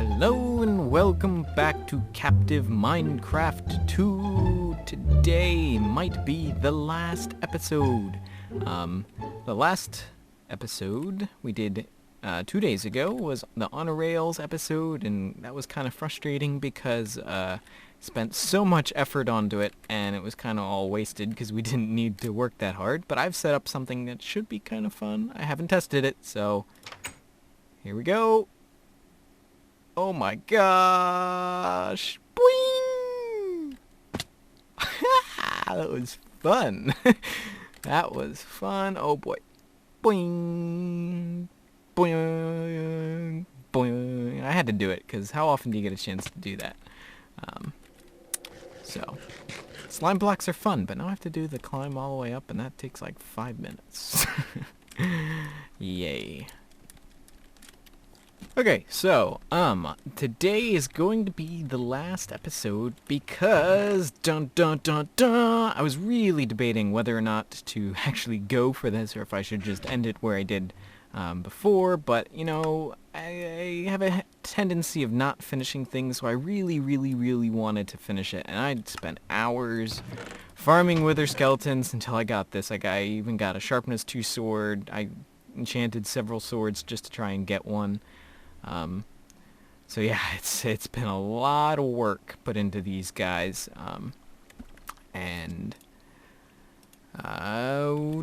Hello and welcome back to Captive Minecraft 2. Today might be the last episode. The last episode we did 2 days ago was the On Rails episode, and that was kind of frustrating because spent so much effort onto it and it was kind of all wasted because we didn't need to work that hard. But I've set up something that should be kind of fun. I haven't tested it, so here we go. Oh my gosh! Boing! That was fun. That was fun. Oh boy. Boing! Boing! Boing! I had to do it because how often do you get a chance to do that? So, slime blocks are fun, but now I have to do the climb all the way up, and that takes like 5 minutes. Yay. Okay, so, today is going to be the last episode because, dun dun dun dun, I was really debating whether or not to actually go for this or if I should just end it where I did before, but, you know, I have a tendency of not finishing things, so I really wanted to finish it, and I'd spent hours farming wither skeletons until I got this. I even got a sharpness 2 sword. I enchanted several swords just to try and get one. So yeah, it's been a lot of work put into these guys, and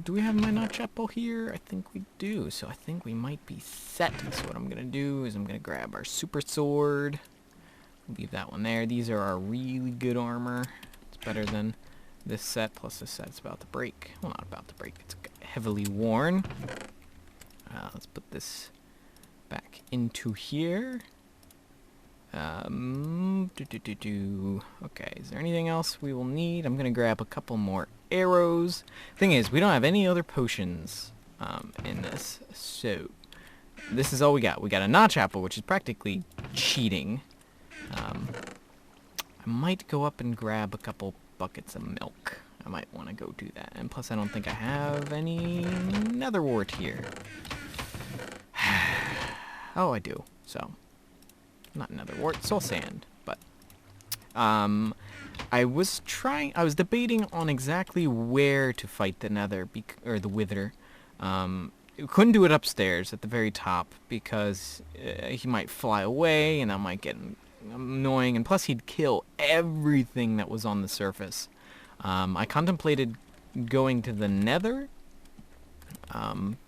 do we have my notch apple here? I think we do, so I think we might be set. So what I'm gonna do is I'm gonna grab our super sword, leave that one there. These are our really good armor. It's better than this set, plus this set's about to break. Well, not about to break, it's heavily worn. Let's put this back into here. Okay, is there anything else we will need? I'm gonna grab a couple more arrows. Thing is, we don't have any other potions in this, so this is all we got. We got a notch apple, which is practically cheating. I might go up and grab a couple buckets of milk. I might want to go do that. And plus, I don't think I have any nether wart here. Oh, I do. So, not nether wart, soul sand. But, I was debating on exactly where to fight the nether, or the wither. We couldn't do it upstairs at the very top because he might fly away, and that might get annoying. And plus, he'd kill everything that was on the surface. I contemplated going to the nether.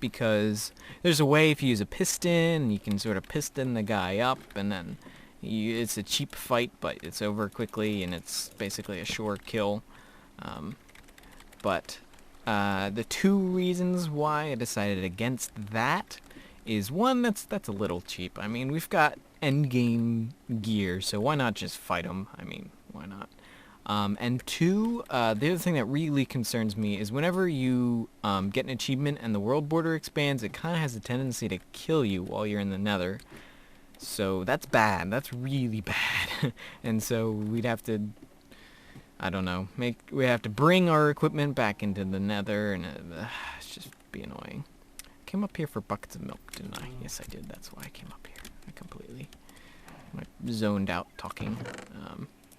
Because there's a way if you use a piston, you can sort of piston the guy up, and then it's a cheap fight, but it's over quickly, and it's basically a sure kill. But the two reasons why I decided against that is, one, that's a little cheap. I mean, we've got endgame gear, so why not just fight him? I mean, why not? And two, the other thing that really concerns me is whenever you get an achievement and the world border expands, it kind of has a tendency to kill you while you're in the nether. So that's bad. That's really bad. And so we'd have to, I don't know, we have to bring our equipment back into the nether, and it's just be annoying. I came up here for buckets of milk, didn't I? Yes, I did. That's why I came up here. I completely zoned out talking.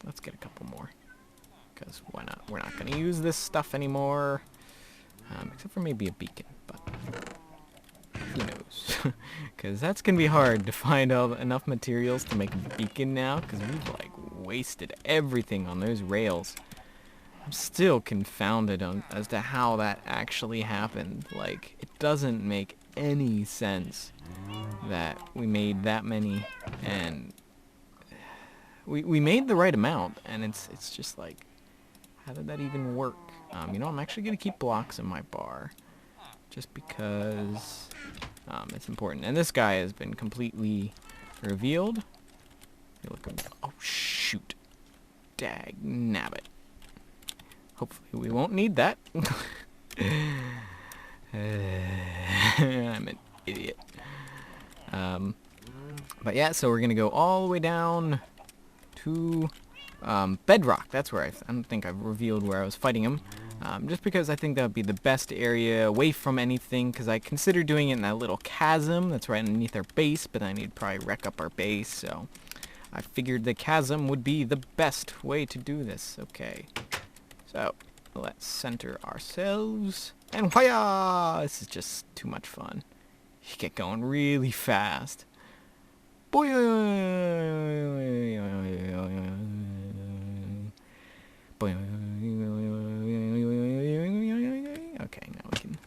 Let's get a couple more. Because why not? We're not going to use this stuff anymore. Except for maybe a beacon, but who knows? Because that's going to be hard to find enough materials to make a beacon now, because we've, like, wasted everything on those rails. I'm still confounded as to how that actually happened. Like, it doesn't make any sense that we made that many, and we made the right amount, and it's just like, how did that even work? You know, I'm actually going to keep blocks in my bar, just because it's important. And this guy has been completely revealed. Oh, shoot. Dag nabbit. Hopefully we won't need that. I'm an idiot. But yeah, so we're going to go all the way down to bedrock. That's where I don't think I've revealed where I was fighting him. Just because I think that would be the best area away from anything, because I consider doing it in that little chasm that's right underneath our base, but I need to probably wreck up our base, so I figured the chasm would be the best way to do this. Okay, so let's center ourselves, and whaya! This is just too much fun. You get going really fast. Boy! Okay, now we can.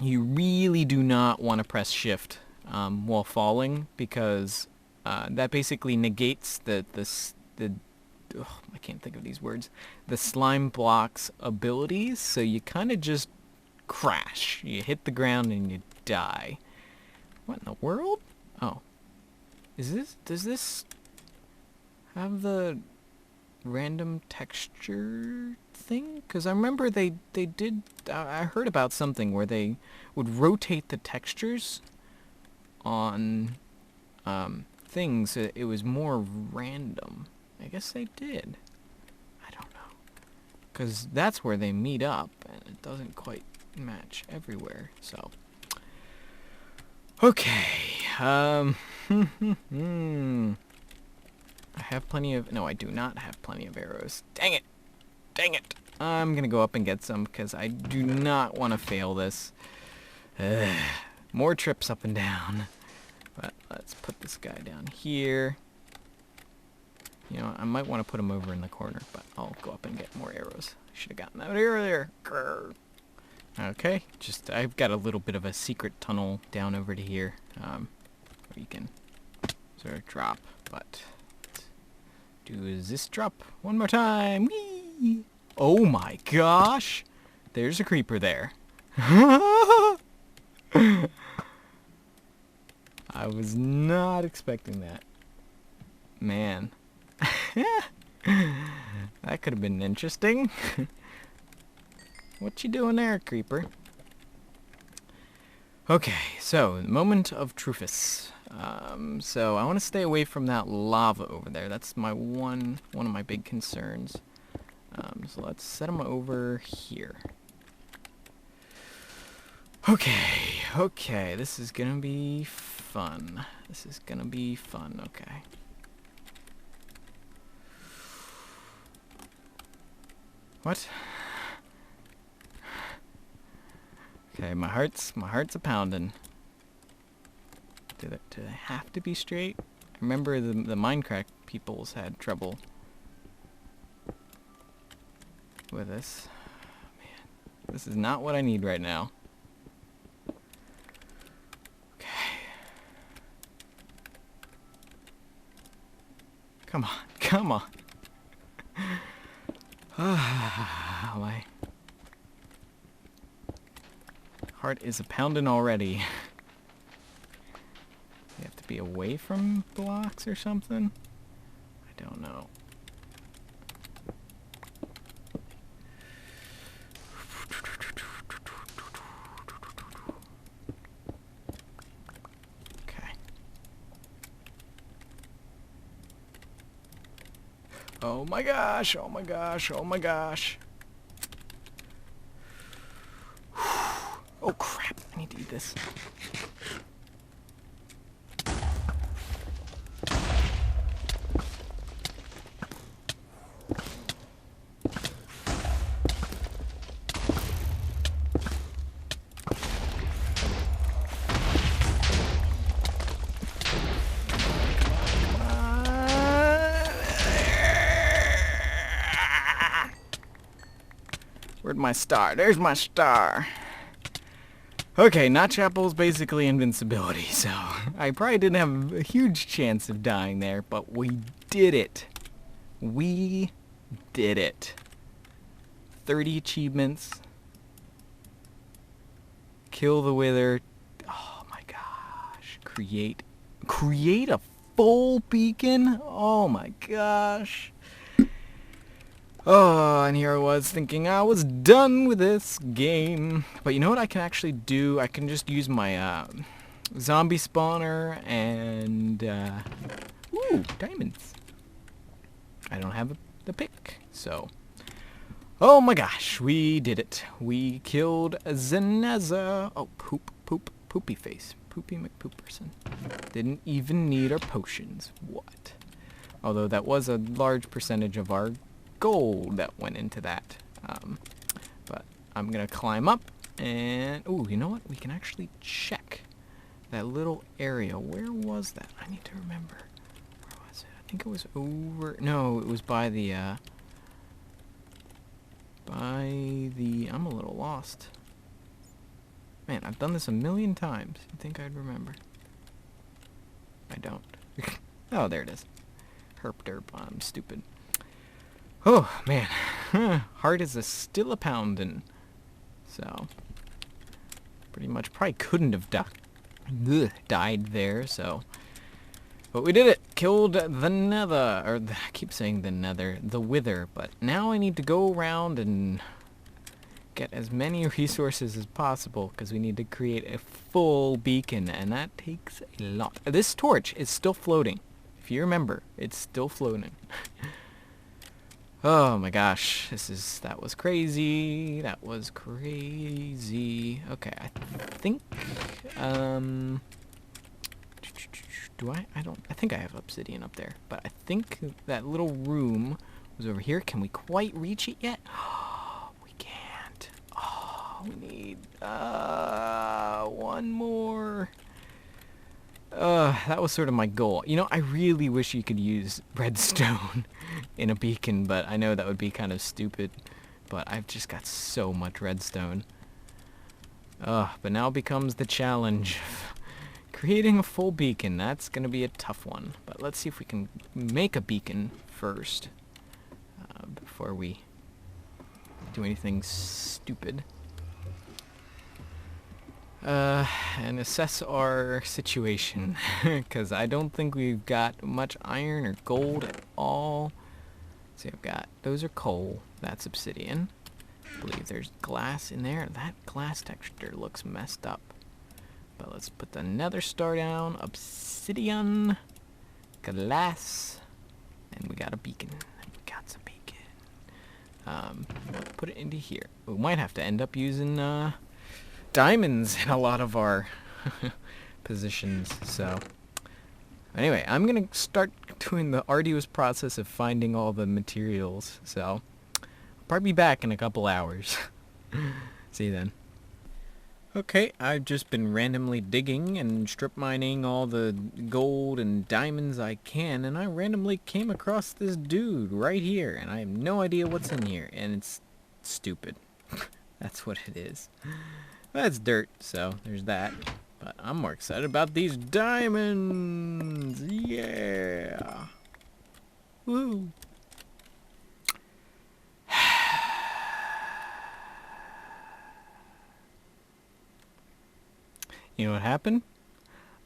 You really do not want to press shift while falling, because that basically negates the I can't think of these words. The slime block's abilities, so you kind of just crash. You hit the ground and you die. What in the world? Oh. Does this have the random texture thing? Because I remember they did, I heard about something where they would rotate the textures on things. It was more random. I guess they did. I don't know. Because that's where they meet up, and it doesn't quite match everywhere, so. Okay, I have plenty of... No, I do not have plenty of arrows. Dang it! Dang it! I'm gonna go up and get some, because I do not want to fail this. More trips up and down. But let's put this guy down here. You know, I might want to put him over in the corner, but I'll go up and get more arrows. I should have gotten that earlier. Grr. Okay, just I've got a little bit of a secret tunnel down over to here, where you can sort of drop, but let's do this drop one more time. Whee! Oh my gosh! There's a creeper there. I was not expecting that. Man. That could have been interesting. What you doing there, creeper? Okay, so the moment of Truthus. So I want to stay away from that lava over there. That's my one of my big concerns. So let's set him over here. Okay, this is gonna be fun. Okay. What? Okay, my heart's a pounding. Do they have to be straight? I remember the Minecraft peoples had trouble with this. Man, this is not what I need right now. Okay. Come on. My heart is a pounding already. You have to be away from blocks or something? I don't know. Okay. Oh my gosh. Oh crap, I need to eat this. Where'd my star? There's my star. Okay, Notch Apple's basically invincibility, so I probably didn't have a huge chance of dying there, but we did it. We did it. 30 achievements. Kill the Whither. Oh my gosh. Create a full beacon? Oh my gosh. Oh, and here I was thinking I was done with this game. But you know what I can actually do? I can just use my zombie spawner and... ooh, diamonds. I don't have the pick, so... Oh my gosh, we did it. We killed Zeneza. Oh, poopy face. Poopy McPooperson. Didn't even need our potions. What? Although that was a large percentage of our gold that went into that. But I'm gonna climb up and... Ooh, you know what? We can actually check that little area. Where was that? I need to remember. Where was it? I think it was over... No, it was by the... I'm a little lost. Man, I've done this a million times. You'd think I'd remember. I don't. Oh, there it is. Herp derp, I'm stupid. Oh, man. Heart is still a poundin'. So, pretty much probably couldn't have died there, so... But we did it! Killed the Nether, or I keep saying the Nether, the Whither. But now I need to go around and get as many resources as possible, because we need to create a full beacon, and that takes a lot. This torch is still floating. If you remember, it's still floating. Oh my gosh, that was crazy. That was crazy. Okay, I think, I think I have obsidian up there, but I think that little room was over here. Can we quite reach it yet? We can't. Oh, we need, one more. That was sort of my goal. You know, I really wish you could use redstone in a beacon, but I know that would be kind of stupid. But I've just got so much redstone. But now becomes the challenge of creating a full beacon. That's going to be a tough one. But let's see if we can make a beacon first, before we do anything stupid. And assess our situation, because I don't think we've got much iron or gold at all. See, I've got, those are coal, that's obsidian. I believe there's glass in there. That glass texture looks messed up. But let's put the nether star down, obsidian, glass, and we got a beacon. We got some beacon. Put it into here. We might have to end up using, diamonds in a lot of our positions, so anyway, I'm gonna start doing the arduous process of finding all the materials, so I'll probably be back in a couple hours. See you then. Okay, I've just been randomly digging and strip mining all the gold and diamonds I can, and I randomly came across this dude right here, and I have no idea what's in here, and it's stupid. That's what it is. That's dirt, so there's that. But I'm more excited about these diamonds! Yeah! Woo! You know what happened?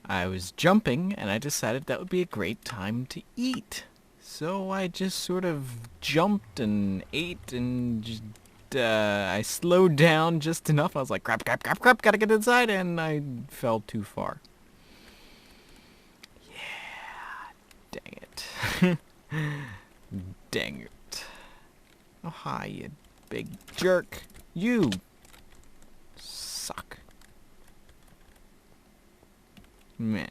I was jumping, and I decided that would be a great time to eat. So I just sort of jumped and ate and just... I slowed down just enough. I was like, crap, gotta get inside, and I fell too far. Yeah, dang it. Dang it. Oh, hi, you big jerk. You suck. Meh.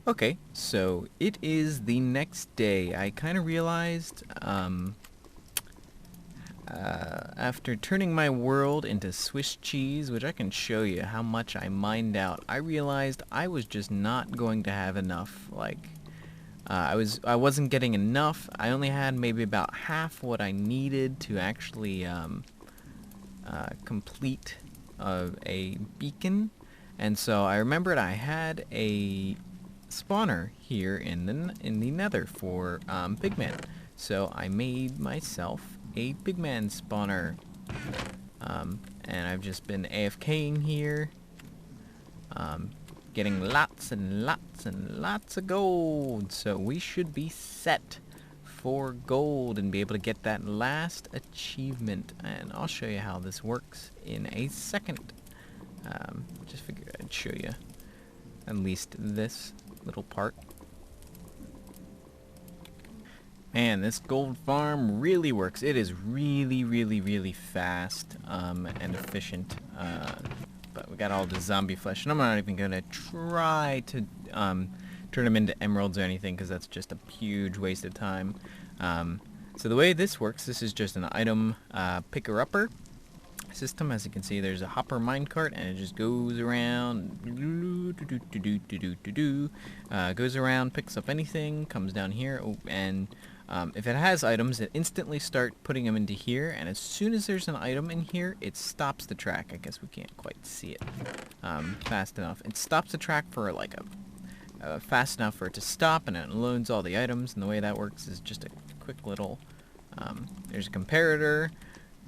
Okay, so it is the next day. I kind of realized, after turning my world into Swiss cheese, which I can show you how much I mined out, I realized I was just not going to have enough. Like, I wasn't getting enough. I only had maybe about half what I needed to actually complete a beacon. And so I remembered I had a spawner here in the nether for pigman. So I made myself a pigman spawner. And I've just been AFKing here, getting lots and lots and lots of gold. So we should be set for gold and be able to get that last achievement. And I'll show you how this works in a second. Just figured I'd show you at least this little part. Man, this gold farm really works. It is really, really, really fast and efficient. But we got all the zombie flesh, and I'm not even gonna try to turn them into emeralds or anything, because that's just a huge waste of time. So the way this works, this is just an item picker-upper system. As you can see, there's a hopper minecart, and it just goes around, goes around, picks up anything, comes down here, and if it has items, it instantly start putting them into here, and as soon as there's an item in here, it stops the track. I guess we can't quite see it fast enough. It stops the track for like fast enough for it to stop, and it loads all the items, and the way that works is just a quick little, there's a comparator,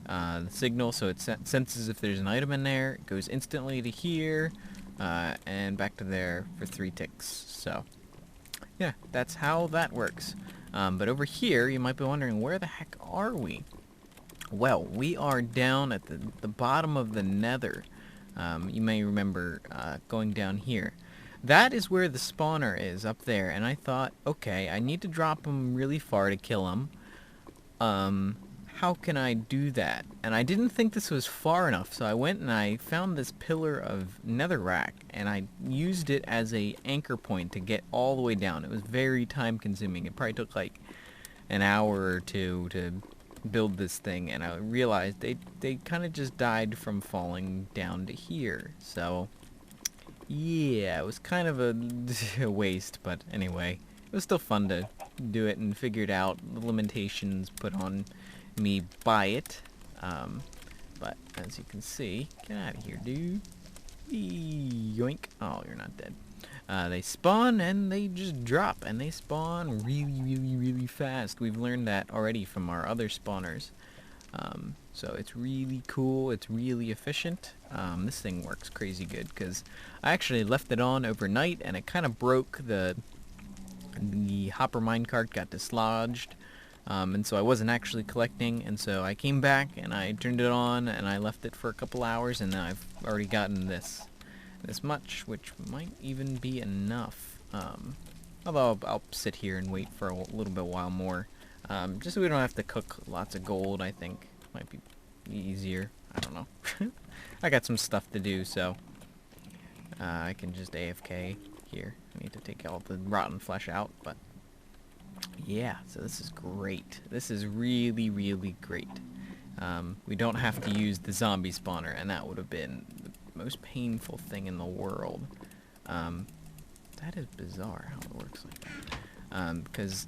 the signal, so it senses if there's an item in there, it goes instantly to here, and back to there for 3 ticks. So, yeah, that's how that works. But over here, you might be wondering, where the heck are we? Well, we are down at the bottom of the nether. You may remember going down here. That is where the spawner is, up there, and I thought, okay, I need to drop him really far to kill him. How can I do that? And I didn't think this was far enough, so I went and I found this pillar of netherrack, and I used it as a anchor point to get all the way down. It was very time consuming. It probably took like an hour or two to build this thing, and I realized they kind of just died from falling down to here. So yeah, it was kind of a waste, but anyway, it was still fun to do it and figured out the limitations put on me by it. But as you can see, get out of here, dude. Yoink. Oh, you're not dead. They spawn and they just drop, and they spawn really, really, really fast. We've learned that already from our other spawners. So it's really cool. It's really efficient. This thing works crazy good because I actually left it on overnight, and it kind of broke. The hopper minecart got dislodged. And so I wasn't actually collecting, and so I came back and I turned it on and I left it for a couple hours, and then I've already gotten this much, which might even be enough. Although I'll sit here and wait for a little bit while more, just so we don't have to cook lots of gold. I think might be easier. I don't know. I got some stuff to do, so I can just AFK here. I need to take all the rotten flesh out, but yeah, so this is great. This is really, really great. We don't have to use the zombie spawner, and that would have been the most painful thing in the world. That is bizarre how it works like that. Because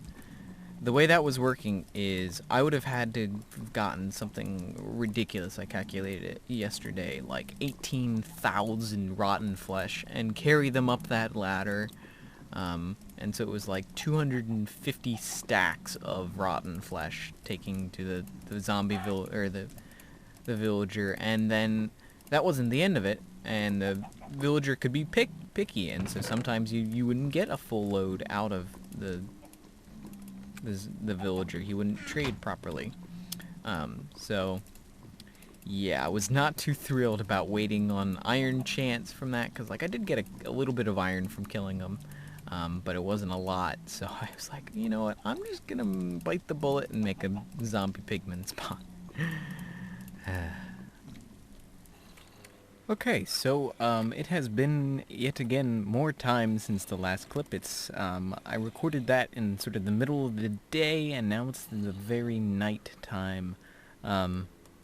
the way that was working is I would have had to have gotten something ridiculous. I calculated it yesterday, like 18,000 rotten flesh, and carry them up that ladder. And so it was like 250 stacks of rotten flesh taking to the zombie the villager, and then that wasn't the end of it, and the villager could be picky, and so sometimes you wouldn't get a full load out of the villager. He wouldn't trade properly. So yeah, I was not too thrilled about waiting on iron chance from that, because like I did get a little bit of iron from killing him. But it wasn't a lot, so I was like, you know what, I'm just gonna bite the bullet and make a zombie pigman spawn. Okay, so it has been yet again more time since the last clip. It's I recorded that in sort of the middle of the day, and now it's the very night time.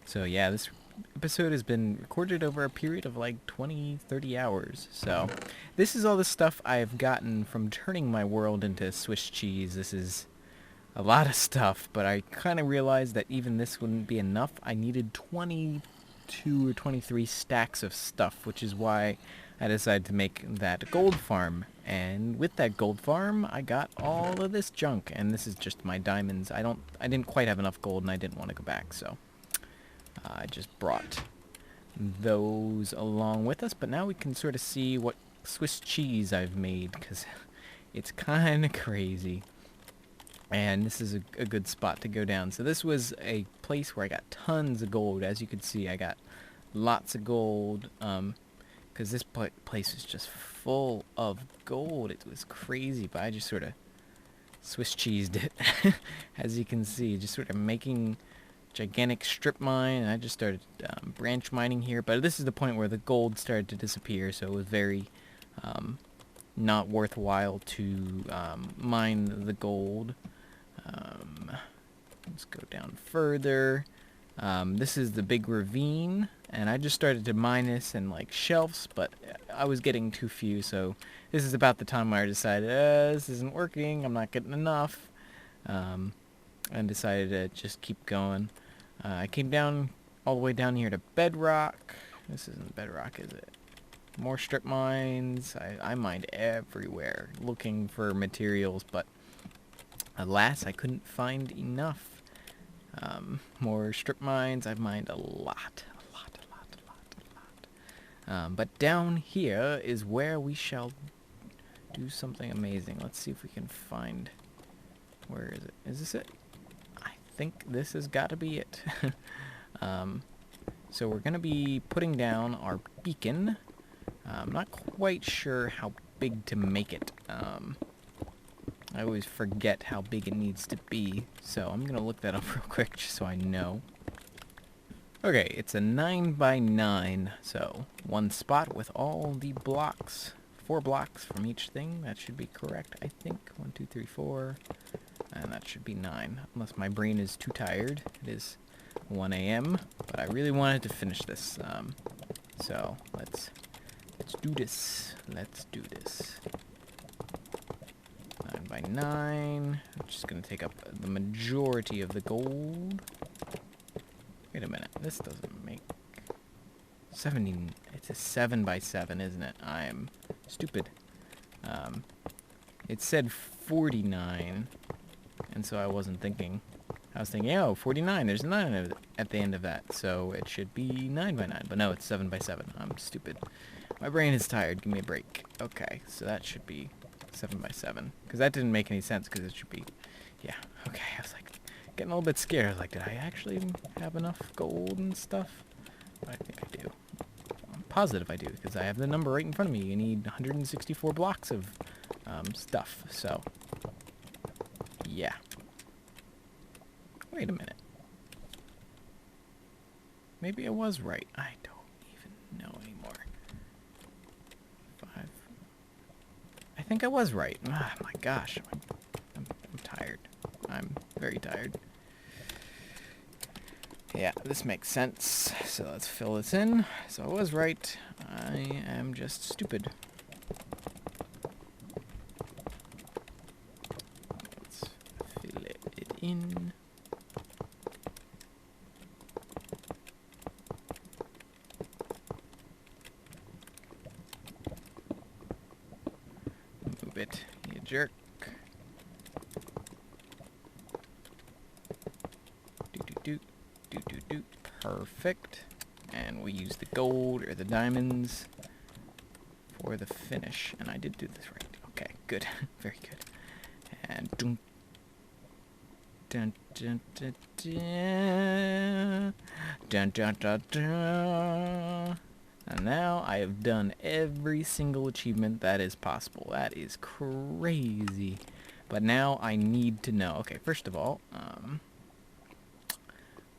So yeah, this episode has been recorded over a period of like 20-30 hours. So this is all the stuff I've gotten from turning my world into Swiss cheese. This is a lot of stuff, but I kind of realized that even this wouldn't be enough. I needed 22 or 23 stacks of stuff, which is why I decided to make that gold farm. And with that gold farm, I got all of this junk, and this is just my diamonds. I didn't quite have enough gold, and I didn't want to go back, so I just brought those along with us. But now we can sort of see what Swiss cheese I've made, because it's kind of crazy. And this is a good spot to go down. So this was a place where I got tons of gold. As you can see, I got lots of gold, because this place is just full of gold. It was crazy, but I just sort of Swiss cheesed it. As you can see, just sort of making gigantic strip mine. I just started branch mining here, but this is the point where the gold started to disappear, so it was very not worthwhile to mine the gold. Let's go down further. This is the big ravine, and I just started to mine this in like shelves, but I was getting too few, so this is about the time where I decided this isn't working, I'm not getting enough, and decided to just keep going. I came down all the way down here to bedrock. This isn't bedrock, is it? More strip mines. I mined everywhere looking for materials, but alas, I couldn't find enough. More strip mines. I've mined a lot. But down here is where we shall do something amazing. Let's see if we can find... Where is it? Is this it? I think this has got to be it. So we're going to be putting down our beacon. I'm not quite sure how big to make it. I always forget how big it needs to be, so I'm going to look that up real quick just so I know. Okay, it's a 9 by 9, so one spot with all the blocks. 4 blocks from each thing. That should be correct, I think. 1, 2, 3, 4. And that should be 9, unless my brain is too tired. It is 1 a.m., but I really wanted to finish this. So let's do this. Let's do this. 9 by 9. I'm just going to take up the majority of the gold. Wait a minute. This doesn't make... 17... It's a 7 by 7, isn't it? I am stupid. It said 49, and so I wasn't thinking. I was thinking, oh, 49, there's a 9 at the end of that, so it should be 9 by 9. But no, it's 7 by 7. I'm stupid. My brain is tired. Give me a break. Okay, so that should be 7 by 7. Because that didn't make any sense, because it should be... Yeah, okay. I was like, getting a little bit scared. I was like, did I actually have enough gold and stuff? But I think I do. I'm positive I do, because I have the number right in front of me. You need 164 blocks of stuff, so... Yeah. Wait a minute. Maybe I was right. I don't even know anymore. 5. I think I was right. Ah, my gosh. I'm tired. I'm very tired. Yeah, this makes sense. So let's fill this in. So I was right. I am just stupid. Let's fill it in. Move it, you jerk. Do. Perfect. And we use the gold or the diamonds for the finish. And I did do this right. Okay, good. Very good. And dun dun dun dun dun dun dun dun dun. And now I have done every single achievement that is possible. That is crazy. But now I need to know. Okay, first of all,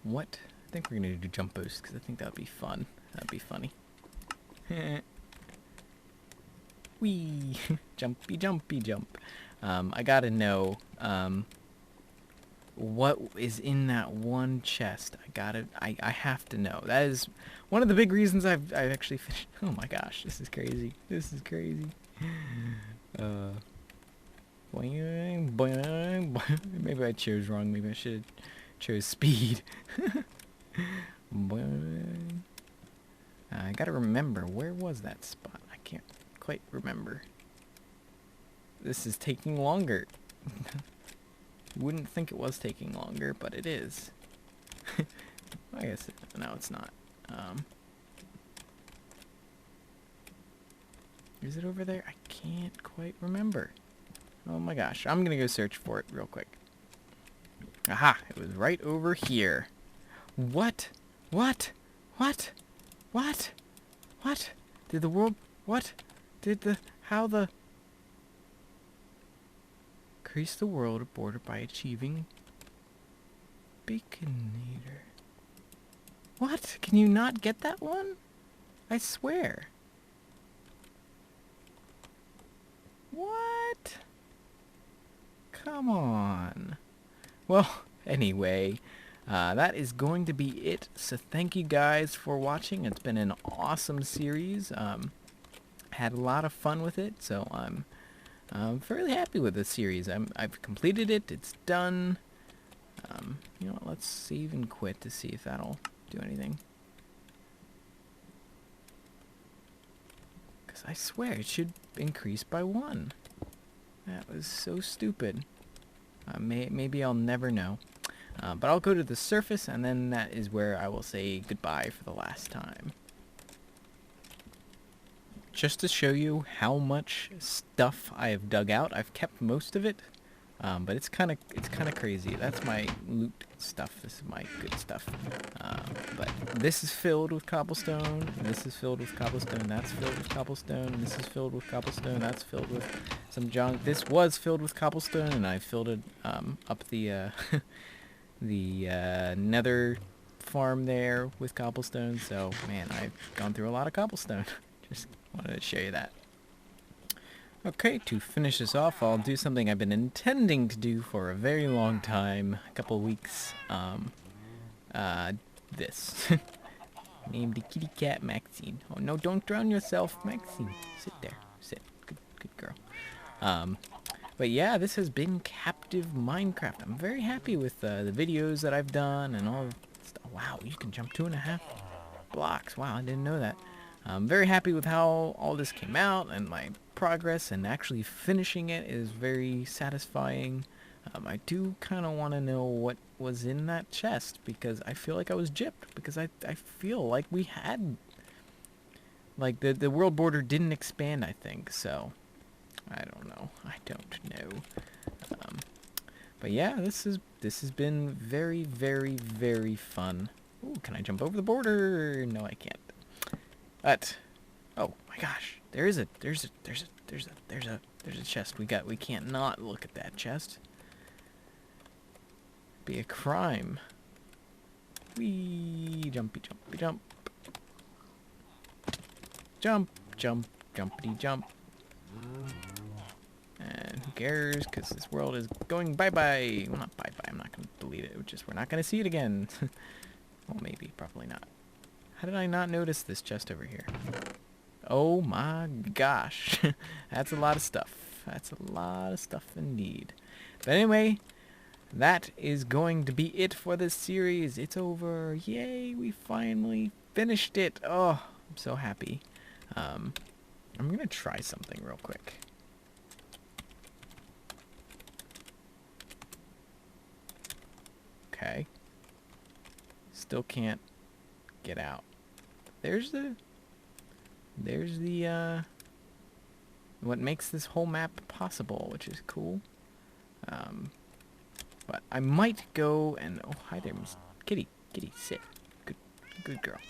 what? I think we're going to do jump boost because I think that would be fun. That'd be funny. Whee! Jumpy, jumpy, jump. I gotta know, what is in that one chest. I have to know. That is one of the big reasons I've actually finished. Oh my gosh, this is crazy. This is crazy. Boing, boing, boing. Maybe I chose wrong. Maybe I should have chose speed. Boing. I gotta remember, where was that spot? I can't quite remember. This is taking longer. Wouldn't think it was taking longer, but it is. I guess no, it's not. Is it over there? I can't quite remember. Oh my gosh, I'm gonna go search for it real quick. Aha! It was right over here. What? What? What? What? What? Did the world... What? Did the... How the... Increase the world border by achieving Baconator. What? Can you not get that one? I swear. What? Come on. Well, anyway, that is going to be it. So thank you guys for watching. It's been an awesome series. Had a lot of fun with it, so I'm fairly happy with this series. I've completed it. It's done. You know what, let's save and quit to see if that'll do anything. Because I swear it should increase by 1. That was so stupid. Maybe I'll never know. But I'll go to the surface, and then that is where I will say goodbye for the last time. Just to show you how much stuff I have dug out, I've kept most of it, but it's kind of crazy. That's my loot stuff. This is my good stuff. But this is filled with cobblestone. This is filled with cobblestone. That's filled with cobblestone. This is filled with cobblestone. That's filled with some junk. This was filled with cobblestone, and I filled it up the the nether farm there with cobblestone. So man, I've gone through a lot of cobblestone. Just wanted to show you that. Okay, to finish this off, I'll do something I've been intending to do for a very long time, a couple weeks. This. Named the kitty cat Maxine. Oh no, don't drown yourself, Maxine. Sit there. Sit. Good girl. But yeah, this has been Captive Minecraft. I'm very happy with the videos that I've done and all stuff. Wow, you can jump 2.5 blocks. Wow, I didn't know that. I'm very happy with how all this came out, and my progress and actually finishing it is very satisfying. I do kind of want to know what was in that chest, because I feel like I was gypped, because I feel like we had, like, the world border didn't expand, I think, so I don't know. But yeah, this has been very, very, very fun. Ooh, can I jump over the border? No, I can't. But oh my gosh, there's a chest. We can't not look at that chest. Be a crime. Wee, jumpy jump. Jumpity jump. And who cares, because this world is going bye-bye. Well, not bye-bye, I'm not going to delete it. We're not going to see it again. Well, maybe, probably not. How did I not notice this chest over here? Oh my gosh. That's a lot of stuff. That's a lot of stuff indeed. But anyway, that is going to be it for this series. It's over. Yay, we finally finished it. Oh, I'm so happy. I'm going to try something real quick. Okay. Still can't get out. There's the what makes this whole map possible, which is cool. But I might go and oh, hi there, Miss Kitty, sit. Good girl.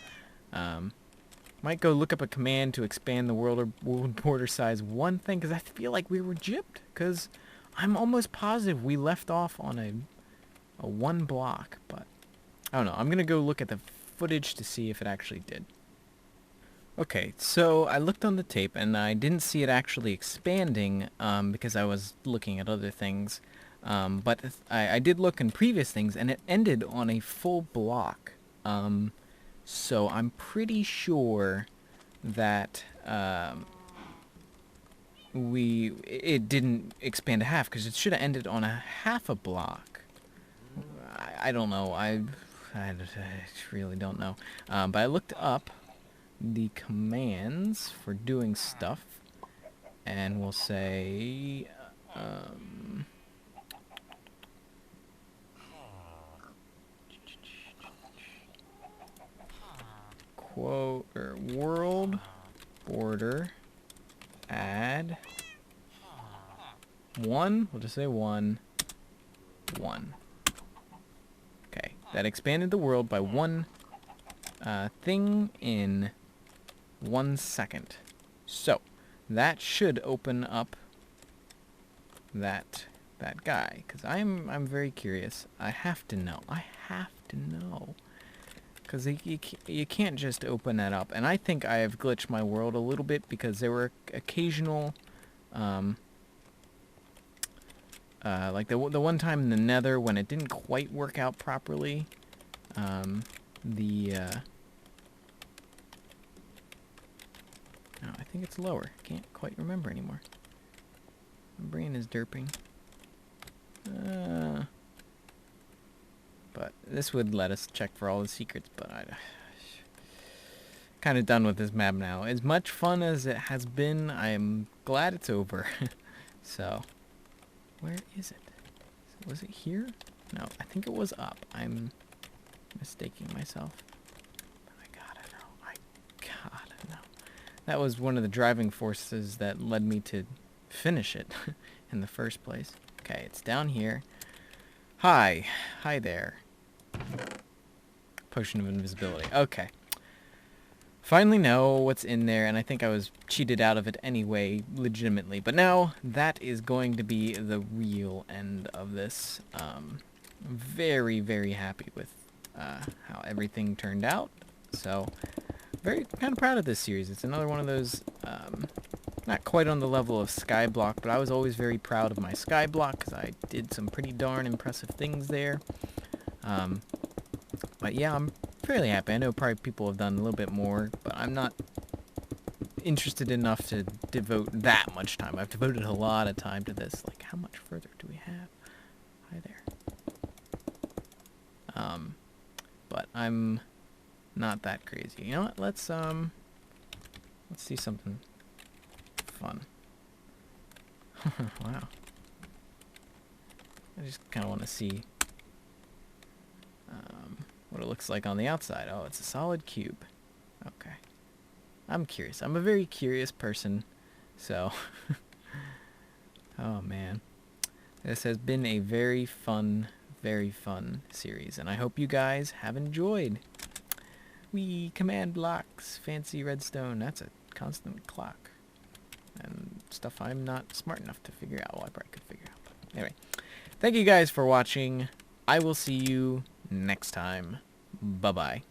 Might go look up a command to expand the world border size 1 thing, because I feel like we were gypped, because I'm almost positive we left off on a 1 block, but I don't know. I'm gonna go look at the footage to see if it actually did. Okay, so I looked on the tape and I didn't see it actually expanding because I was looking at other things. But I did look in previous things and it ended on a full block. So I'm pretty sure that it didn't expand to half, because it should have ended on a half a block. I don't know. I really don't know. But I looked up the commands for doing stuff, and we'll say quote or world border add 1. We'll just say 1. Okay, that expanded the world by 1 thing in 1 second. So that should open up that that guy, because I'm very curious. I have to know. I have to know. Because you can't just open that up. And I think I have glitched my world a little bit because there were occasional, like the one time in the Nether when it didn't quite work out properly. No, I think it's lower. Can't quite remember anymore. My brain is derping. But this would let us check for all the secrets, but I'm kind of done with this map now. As much fun as it has been, I'm glad it's over. So, where is it? Was it here? No, I think it was up. I'm mistaking myself. But I gotta know. That was one of the driving forces that led me to finish it in the first place. Okay, it's down here. Hi there. Potion of invisibility. Okay. Finally know what's in there, and I think I was cheated out of it anyway, legitimately. But now, that is going to be the real end of this. Very, very happy with how everything turned out. So, very kind of proud of this series. It's another one of those, not quite on the level of Skyblock, but I was always very proud of my Skyblock because I did some pretty darn impressive things there. But yeah, I'm fairly happy. I know probably people have done a little bit more, but I'm not interested enough to devote that much time. I've devoted a lot of time to this. Like, how much further do we have? Hi there. But I'm not that crazy. You know what? Let's see something fun. Wow. I just kind of want to see what it looks like on the outside. Oh, it's a solid cube. Okay. I'm curious. I'm a very curious person, so... Oh, man. This has been a very fun series, and I hope you guys have enjoyed. Wee, command blocks, fancy redstone. That's a constant clock. And stuff I'm not smart enough to figure out. Well, I probably could figure out. But anyway, thank you guys for watching. I will see you next time. Bye-bye.